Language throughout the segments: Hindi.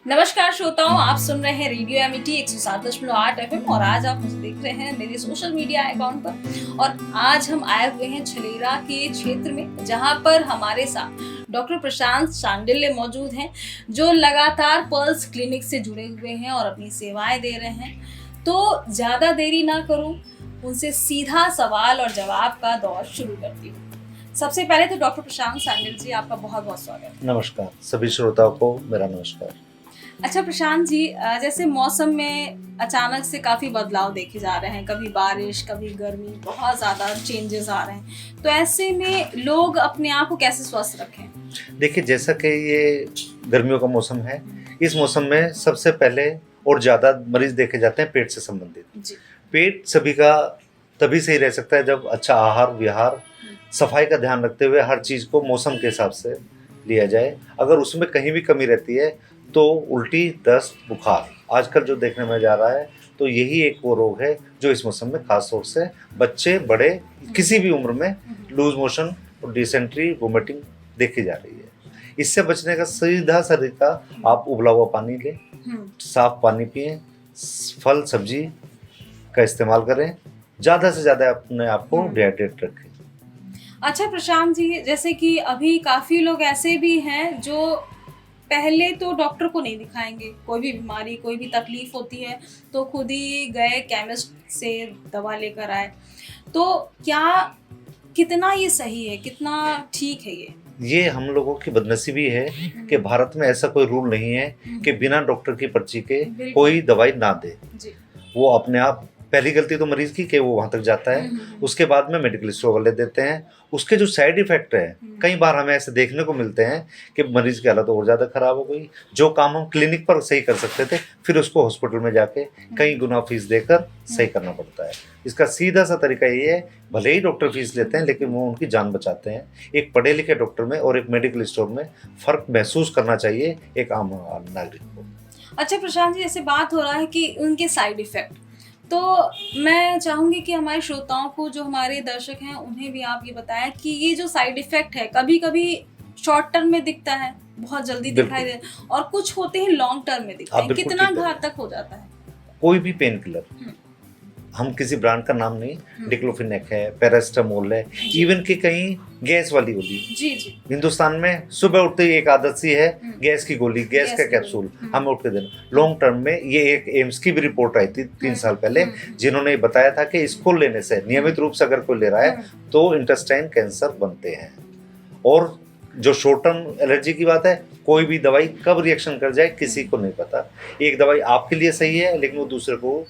नमस्कार श्रोताओं, आप सुन रहे हैं रेडियो एमिटी 107.8 FM और आज आप मुझे देख रहे हैं मेरे सोशल मीडिया अकाउंट पर। और आज हम आए हुए हैं छलेरा के क्षेत्र में, जहां पर हमारे साथ डॉक्टर प्रशांत शांडिल्य मौजूद हैं, जो लगातार पल्स क्लिनिक से जुड़े हुए हैं और अपनी सेवाएं दे रहे हैं। तो ज़्यादा देरी ना करूं, उनसे सीधा सवाल और जवाब का दौर शुरू करती हूँ। सबसे पहले तो डॉक्टर प्रशांत शांडिल्य जी, आपका बहुत बहुत स्वागत है। नमस्कार सभी श्रोताओं को मेरा नमस्कार। अच्छा प्रशांत जी, जैसे मौसम में अचानक से काफ़ी बदलाव देखे जा रहे हैं, कभी बारिश कभी गर्मी, बहुत ज़्यादा चेंजेस आ रहे हैं। तो ऐसे में लोग अपने आप को कैसे स्वस्थ रखें? देखिए, जैसा कि ये गर्मियों का मौसम है, इस मौसम में सबसे पहले और ज़्यादा मरीज देखे जाते हैं पेट से संबंधित। जी। पेट सभी का तभी सही रह सकता है जब अच्छा आहार विहार, सफाई का ध्यान रखते हुए हर चीज़ को मौसम के हिसाब से लिया जाए। अगर उसमें कहीं भी कमी रहती है तो उल्टी, दस्त, बुखार आजकल जो देखने में जा रहा है, तो यही एक वो रोग है जो इस मौसम में खास तौर से बच्चे बड़े किसी भी उम्र में लूज मोशन और डिसेंट्री वोमिटिंग देखी जा रही है। इससे बचने का सीधा तरीका, आप उबला हुआ पानी लें, साफ पानी पिएं, फल सब्जी का इस्तेमाल करें, ज़्यादा से ज़्यादा अपने आप को डिहाइड्रेट रखें। अच्छा प्रशांत जी, जैसे कि अभी काफ़ी लोग ऐसे भी हैं जो पहले तो डॉक्टर को नहीं दिखाएंगे, कोई भी बीमारी कोई भी तकलीफ होती है तो खुद ही गए केमिस्ट से दवा लेकर आए। तो क्या कितना ये सही है, कितना ठीक है ये हम लोगों की बदनसीबी है कि भारत में ऐसा कोई रूल नहीं है कि बिना डॉक्टर की पर्ची के कोई दवाई ना दे। जी। वो अपने आप, पहली गलती तो मरीज की कि वो वहाँ तक जाता है, उसके बाद में मेडिकल स्टोर वाले देते हैं। उसके जो साइड इफेक्ट है, कई बार हमें ऐसे देखने को मिलते हैं कि मरीज की हालत और ज़्यादा खराब हो गई। जो काम हम क्लिनिक पर सही कर सकते थे, फिर उसको हॉस्पिटल में जाके कई गुना फीस देकर सही करना पड़ता है। इसका सीधा सा तरीका ये है, भले ही डॉक्टर फीस लेते हैं लेकिन वो उनकी जान बचाते हैं। एक पढ़े लिखे डॉक्टर में और एक मेडिकल स्टोर में फ़र्क महसूस करना चाहिए एक आम नागरिक को। अच्छा प्रशांत जी, जैसे बात हो रहा है कि उनके साइड इफ़ेक्ट, तो मैं चाहूँगी कि हमारे श्रोताओं को, जो हमारे दर्शक हैं, उन्हें भी आप ये बताएं कि ये जो साइड इफ़ेक्ट है, कभी कभी शॉर्ट टर्म में दिखता है, बहुत जल्दी दिखाई दे, और कुछ होते हैं लॉन्ग टर्म में दिखते हैं। कितना घातक हो जाता है? कोई भी पेन किलर, हम किसी ब्रांड का नाम नहीं, डिक्लोफिनेक है, पैरास्टामोल है, इवन कि कहीं गैस वाली गोली। जी जी। हिंदुस्तान में सुबह उठते ही एक आदत सी है, गैस की गोली, गैस का कैप्सूल हमें उठ के देना। लॉन्ग टर्म में ये एक एम्स की भी रिपोर्ट आई थी 3 साल पहले, जिन्होंने बताया था कि इसको लेने से, नियमित रूप से अगर कोई ले रहा है तो इंटेस्टाइन कैंसर बनते हैं। और जो शॉर्ट टर्म एलर्जी की बात है, कोई भी दवाई कब रिएक्शन कर जाए किसी को नहीं पता। एक दवाई आपके लिए सही है लेकिन वो दूसरे को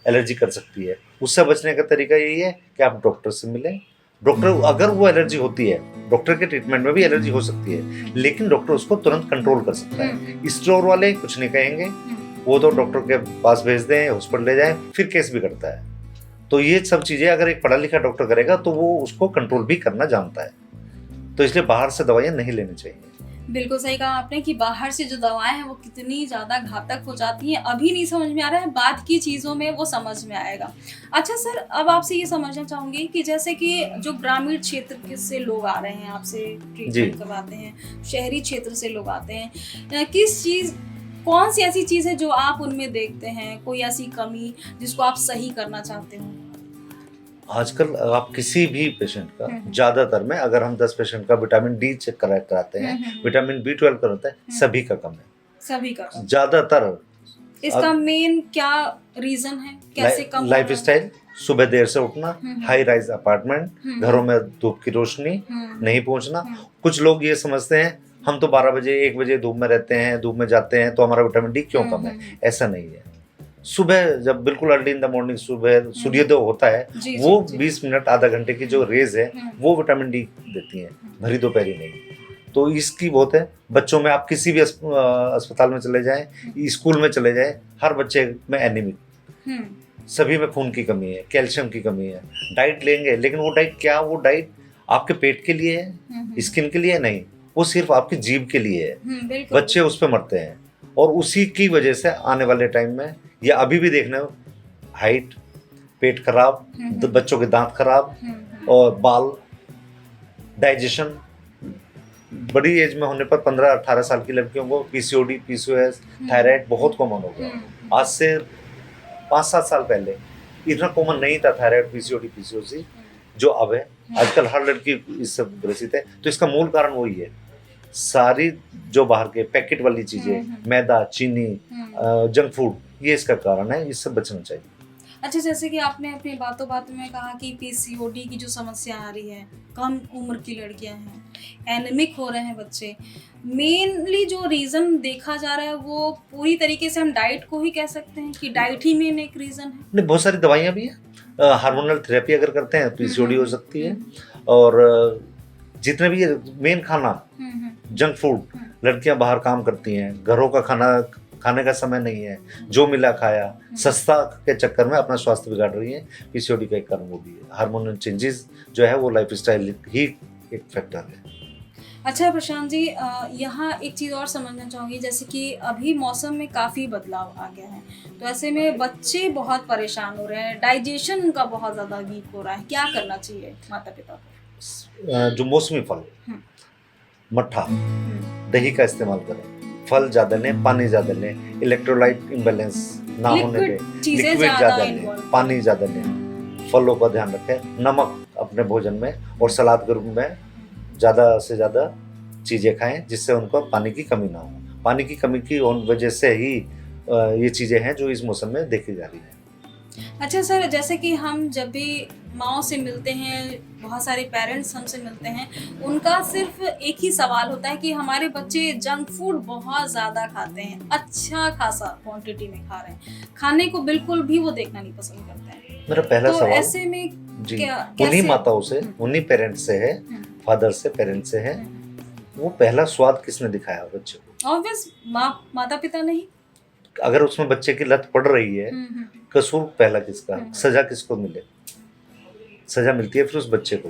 एलर्जी कर सकती है। उससे बचने का तरीका यही है कि आप डॉक्टर से मिलें। डॉक्टर, अगर वो एलर्जी होती है, डॉक्टर के ट्रीटमेंट में भी एलर्जी हो सकती है, लेकिन डॉक्टर उसको तुरंत कंट्रोल कर सकता है। स्टोर वाले कुछ नहीं कहेंगे, वो तो डॉक्टर के पास भेज दें, हॉस्पिटल ले जाएं, फिर केस भी करता है। तो ये सब चीज़ें अगर एक पढ़ा लिखा डॉक्टर करेगा तो वो उसको कंट्रोल भी करना जानता है। तो इसलिए बाहर से दवाइयाँ नहीं लेनी चाहिए। बिल्कुल सही कहा आपने कि बाहर से जो दवाएं हैं वो कितनी ज़्यादा घातक हो जाती हैं, अभी नहीं समझ में आ रहा है, बाद की चीज़ों में वो समझ में आएगा। अच्छा सर, अब आपसे ये समझना चाहूँगी कि जैसे कि जो ग्रामीण क्षेत्र से लोग आ रहे हैं, आपसे ट्रीटमेंट करवाते हैं, शहरी क्षेत्र से लोग आते हैं, कौन सी ऐसी चीज़ है जो आप उनमें देखते हैं, कोई ऐसी कमी जिसको आप सही करना चाहते हो? आजकल आप किसी भी पेशेंट का, ज़्यादातर में अगर हम 10 पेशेंट का विटामिन डी चेक कराते हैं, विटामिन B12 कराते हैं, सभी का कम है। सभी का ज़्यादातर। इसका मेन क्या रीज़न है, कैसे कम? लाइफ स्टाइल, सुबह देर से उठना, हाई राइज अपार्टमेंट, घरों में धूप की रोशनी नहीं पहुंचना। कुछ लोग ये समझते हैं हम तो 12 बजे 1 बजे धूप में रहते हैं, धूप में जाते हैं, तो हमारा विटामिन डी क्यों कम है। ऐसा नहीं है। सुबह जब बिल्कुल अर्ली इन द मॉर्निंग सुबह सूर्योदय होता है, वो 20 मिनट आधा घंटे की जो रेज है वो विटामिन डी देती हैं, भरी दोपहरी नहीं। तो इसकी बहुत है। बच्चों में आप किसी भी अस्पताल में चले जाएं, स्कूल में चले जाएं, हर बच्चे में एनीमिक, सभी में खून की कमी है, कैल्शियम की कमी है। डाइट लेंगे लेकिन वो डाइट क्या, वो डाइट आपके पेट के लिए है, स्किन के लिए नहीं, वो सिर्फ आपकी जीभ के लिए है। बच्चे उस पर मरते हैं और उसी की वजह से आने वाले टाइम में, या अभी भी देखना, हाइट, पेट खराब, बच्चों के दांत खराब और बाल, डाइजेशन, बड़ी एज में होने पर 15-18 साल की लड़कियों को पीसीओडी, पीसीओएस, थायराइड बहुत कॉमन हो गया। आज से 5-7 साल पहले इतना कॉमन नहीं था थायराइड, पीसीओडी, पीसीओसी जो अब है। आजकल हर लड़की इससे ग्रसित है। तो इसका मूल कारण वही है, सारी जो बाहर के पैकेट वाली चीजें, मैदा, चीनी, जंक फूड, ये इसका कारण है। इससे बचना चाहिए। अच्छा, जैसे कि आपने अपनी बातों में कहा कि पीसीओडी की जो समस्या आ रही है, कम उम्र की लड़कियां हैं, एनीमिक हो रहे हैं बच्चे, मेनली जो रीज़न देखा जा रहा है वो पूरी तरीके से हम डाइट को ही कह सकते हैं कि डाइट ही मेन एक रीज़न है। नहीं, बहुत सारी दवाइयाँ भी हैं। हार्मोनल थेरेपी अगर करते हैं पीसीओडी हो सकती है। और जितने भी मेन खाना, जंक फूड, लड़कियां बाहर काम करती हैं, घरों का खाना खाने का समय नहीं है, जो मिला खाया, सस्ता के चक्कर में अपना स्वास्थ्य बिगाड़ रही है। पीसीओडी का एक कारण वो भी है। हार्मोनल चेंजेस जो है वो लाइफस्टाइल ही एक फैक्टर है। अच्छा प्रशांत जी, यहाँ एक चीज़ और समझना चाहूँगी, जैसे कि अभी मौसम में काफ़ी बदलाव आ गया है, तो ऐसे में बच्चे बहुत परेशान हो रहे हैं, डाइजेशन उनका बहुत ज़्यादा वीक हो रहा है, क्या करना चाहिए माता पिता को? जो मौसमी फल, मट्ठा, दही का इस्तेमाल करें। फल ज़्यादा लें, पानी ज़्यादा लें, इलेक्ट्रोलाइट इम्बैलेंस ना होने दें, लिक्विड ज़्यादा लें, पानी ज़्यादा लें, फलों का ध्यान रखें, नमक अपने भोजन में और सलाद के रूप में ज़्यादा से ज़्यादा चीज़ें खाएं जिससे उनको पानी की कमी ना हो। पानी की कमी की वजह से ही ये चीज़ें हैं जो इस मौसम में देखी जा रही हैं। अच्छा सर, जैसे कि हम जब भी माँओं से मिलते हैं, बहुत सारे पेरेंट्स हमसे मिलते हैं, उनका सिर्फ एक ही सवाल होता है कि हमारे बच्चे जंक फूड बहुत ज़्यादा खाते हैं, अच्छा खासा क्वांटिटी में खा रहे हैं, खाने को बिल्कुल भी वो देखना नहीं पसंद करते हैं। मेरा पहला तो सवाल ऐसे में जी उन्हीं माताओं से, उन्हीं पेरेंट्स से है, फादर से, पेरेंट्स से है, वो पहला स्वाद किसने दिखाया बच्चे को? ऑब्वियस माता पिता नहीं। अगर उसमें बच्चे की लत पड़ रही है, कसूर पहला किसका? सजा किसको मिले? सजा मिलती है फिर उस बच्चे को,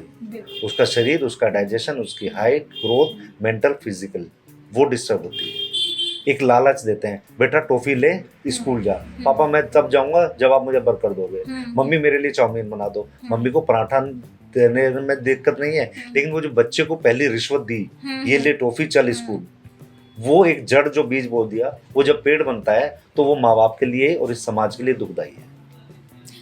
उसका शरीर, उसका डाइजेशन, उसकी हाइट, ग्रोथ, मेंटल, फिजिकल, वो डिस्टर्ब होती है। एक लालच देते हैं, बेटा टॉफी ले, स्कूल जा, पापा मैं तब जाऊंगा जब आप मुझे बर्गर दोगे, मम्मी मेरे लिए चाउमीन बना दो, मम्मी को पराठा देने में दिक्कत नहीं है, लेकिन वो जो बच्चे को पहली रिश्वत दी, ये ले टॉफी, चल स्कूल, वो एक जड़ जो बीज बो दिया, वो जब पेड़ बनता है तो वो माँ बाप के लिए और इस समाज के लिए दुखदायी है।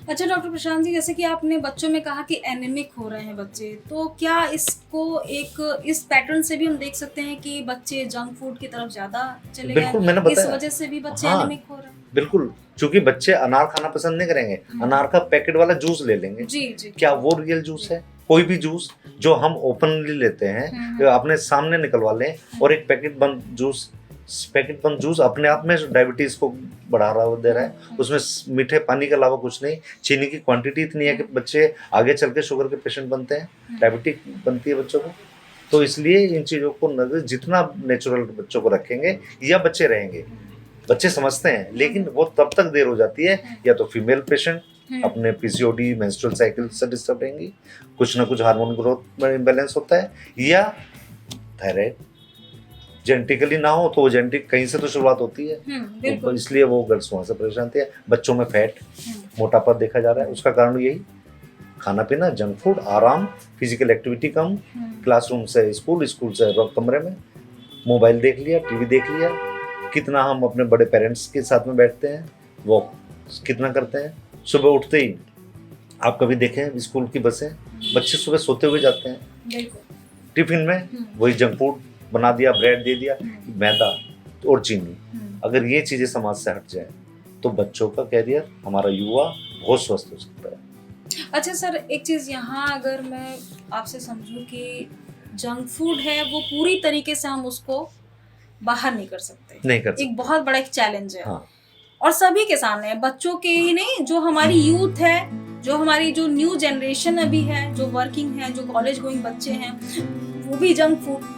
अच्छा डॉक्टर प्रशांत जी, जैसे कि आपने बच्चों में कहा कि एनीमिक हो रहे हैं बच्चे, तो क्या इसको एक इस पैटर्न से भी हम देख सकते हैं कि बच्चे जंक फूड की तरफ ज्यादा चले गए, इस वजह से भी बच्चे एनीमिक हो रहे हैं? बिल्कुल, क्योंकि बच्चे अनार खाना पसंद नहीं करेंगे, अनार का पैकेट वाला जूस ले लेंगे। जी जी। क्या वो रियल जूस है? कोई भी जूस जो हम ओपनली लेते हैं, अपने सामने निकलवा लें, और एक पैकेट बंद जूस अपने आप में डायबिटीज को बढ़ावा दे रहा है। उसमें मीठे पानी के अलावा कुछ नहीं, चीनी की क्वांटिटी इतनी है कि बच्चे आगे चल के शुगर के पेशेंट बनते हैं, डायबिटिक बनती है बच्चों को। तो इसलिए इन चीज़ों को नजर, जितना नेचुरल बच्चों को रखेंगे या बच्चे रहेंगे। बच्चे समझते हैं, लेकिन वो तब तक देर हो जाती है, या तो फीमेल पेशेंट अपने पीसीओडी, मेंस्ट्रुअल साइकिल से डिस्टर्ब रहेंगी, कुछ ना कुछ हार्मोन ग्रोथ में इम्बैलेंस होता है, या थायराइड जेनेटिकली ना हो तो वो जेनेटिक कहीं से तो शुरुआत होती है, तो इसलिए वो गर्ल्स वहाँ से परेशान होती है। बच्चों में फैट, मोटापा देखा जा रहा है, उसका कारण यही खाना पीना, जंक फूड, आराम, फिजिकल एक्टिविटी कम, क्लासरूम से स्कूल, स्कूल से कमरे में मोबाइल देख लिया, टीवी देख लिया। कितना हम अपने बड़े पेरेंट्स के साथ में बैठते हैं, वॉक कितना करते हैं, सुबह उठते ही आप कभी देखें स्कूल की बसें, बच्चे सुबह सोते हुए जाते हैं, टिफिन में वही जंक फूड बना दिया, ब्रेड दे दिया, मैदा और चीनी। अगर ये चीज़ें समाज से हट जाए तो बच्चों का कैरियर, हमारा युवा बहुत स्वस्थ हो सकता है। अच्छा सर, एक चीज़ यहाँ अगर मैं आपसे समझूं कि जंक फूड है वो पूरी तरीके से हम उसको बाहर नहीं कर सकते, नहीं कर सकते, एक बहुत बड़ा एक चैलेंज है। हाँ। और सभी के सामने है, बच्चों के ही नहीं, जो हमारी यूथ है, जो हमारी जो न्यू जनरेशन अभी है, जो वर्किंग है, जो कॉलेज गोइंग बच्चे हैं, वो भी जंक फूड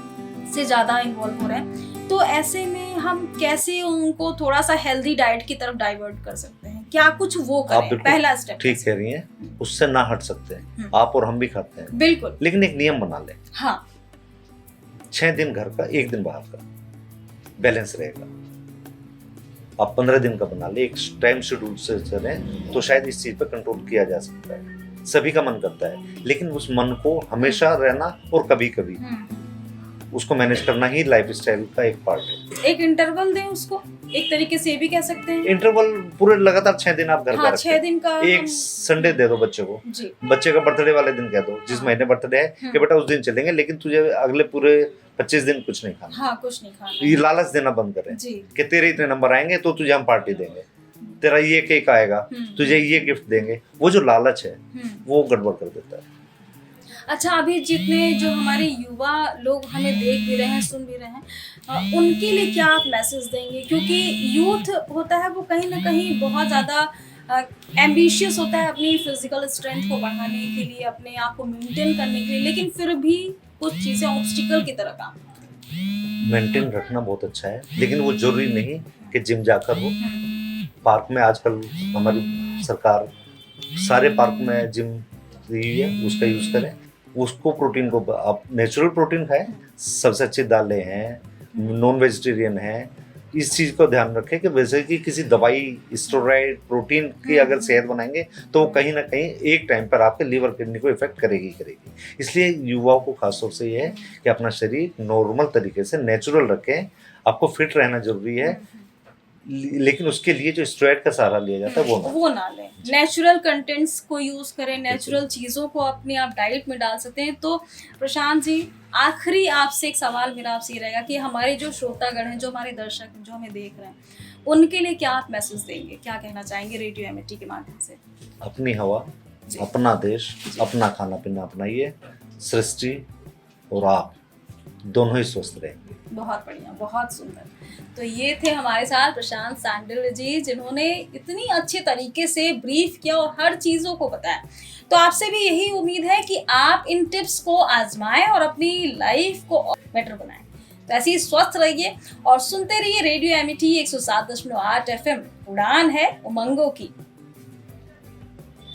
से ज़्यादा इन्वॉल्व हो रहे हैं। तो ऐसे में हम कैसे उनको थोड़ा सा हेल्दी डाइट की तरफ डाइवर्ट कर सकते हैं? क्या कुछ वो करें? पहला स्टेप। ठीक कह रही हैं, उससे ना हट सकते हैं, आप और हम भी खाते हैं बिल्कुल, लेकिन एक नियम बना लें। हाँ, 6 दिन घर का, 1 दिन बाहर का, बैलेंस रहेगा। आप 15 दिन का बना ले, एक टाइम शेड्यूल से चलें तो शायद इस चीज पर कंट्रोल किया जा सकता है। सभी का मन करता है, लेकिन उस मन को हमेशा रहना और कभी कभी उसको मैनेज करना ही लाइफस्टाइल का एक पार्ट है। एक इंटरवल दें उसको, एक तरीके से ये भी कह सकते हैं। इंटरवल पूरे लगातार 6 दिन आप घर हाँ, पे 6 दिन का एक हम- संडे दे दो बच्चे को, जी। बच्चे का बर्थडे वाले दिन कह दो, जिस हाँ। महीने बर्थडे है कि बेटा उस दिन चलेंगे, लेकिन तुझे अगले पूरे 25 दिन कुछ नहीं खाना। हाँ, कुछ नहीं खाना। ये लालच देना बंद करें जी। कि तेरे इतने नंबर आएंगे तो तुझे हम पार्टी देंगे, तेरा ये केक आएगा, तुझे ये गिफ्ट देंगे। वो जो लालच है वो गड़बड़ कर देता है। अच्छा, अभी जितने जो हमारे युवा लोग हमें देख भी रहे हैं, सुन भी रहे हैं, उनके लिए क्या आप मैसेज देंगे? क्योंकि यूथ होता है वो कहीं ना कहीं बहुत ज़्यादा एम्बिशियस होता है अपनी फिजिकल स्ट्रेंथ को बढ़ाने के लिए, अपने आप को मेंटेन करने के लिए, लेकिन फिर भी कुछ चीज़ें ऑब्स्टिकल की तरह काम करती हैं। मेंटेन रखना बहुत अच्छा है, लेकिन वो जरूरी नहीं कि जिम जाकर हो। पार्क में आजकल हमारी सरकार सारे पार्क में जिम दी हुई है, उसका यूज़ करें। उसको प्रोटीन को आप नेचुरल प्रोटीन खाएं, सबसे अच्छी दालें हैं, नॉन वेजिटेरियन है। इस चीज़ को ध्यान रखें कि वैसे कि किसी दवाई स्टेरॉइड प्रोटीन की अगर सेहत बनाएंगे तो वो कहीं ना कहीं एक टाइम पर आपके लीवर किडनी को इफेक्ट करेगी। इसलिए युवाओं को खासतौर से ये है कि अपना शरीर नॉर्मल तरीके से नेचुरल रखें। आपको फिट रहना जरूरी है, लेकिन उसके लिए जो स्टेरॉइड का सहारा लिया जाता है वो ना लें। नेचुरल कंटेंट्स को यूज़ करें, नेचुरल चीज़ों को अपने आप डाइट में डाल सकते हैं। तो प्रशांत जी, आखिरी आपसे एक सवाल मेरा आपसे ये रहेगा कि हमारे जो श्रोतागण हैं, जो हमारे दर्शक हैं, जो हमें देख रहे हैं, उनके लिए क्या आप मैसेज देंगे, क्या कहना चाहेंगे रेडियो एमिटी के माध्यम से? अपनी हवा, अपना देश, अपना खाना पीना अपनाइए, सृष्टि और आप दोनों ही स्वस्थ रहेंगे। बहुत बढ़िया, बहुत सुंदर। तो ये थे हमारे साथ प्रशांत सांडिल्य जी, जिन्होंने इतनी अच्छे तरीके से ब्रीफ किया और हर चीज़ों को बताया। तो आपसे भी यही उम्मीद है कि आप इन टिप्स को आजमाएं और अपनी लाइफ को बेटर बनाएं। तो ऐसे ही स्वस्थ रहिए और सुनते रहिए रेडियो एमिटी 107.8 FM। उड़ान है उमंगों की।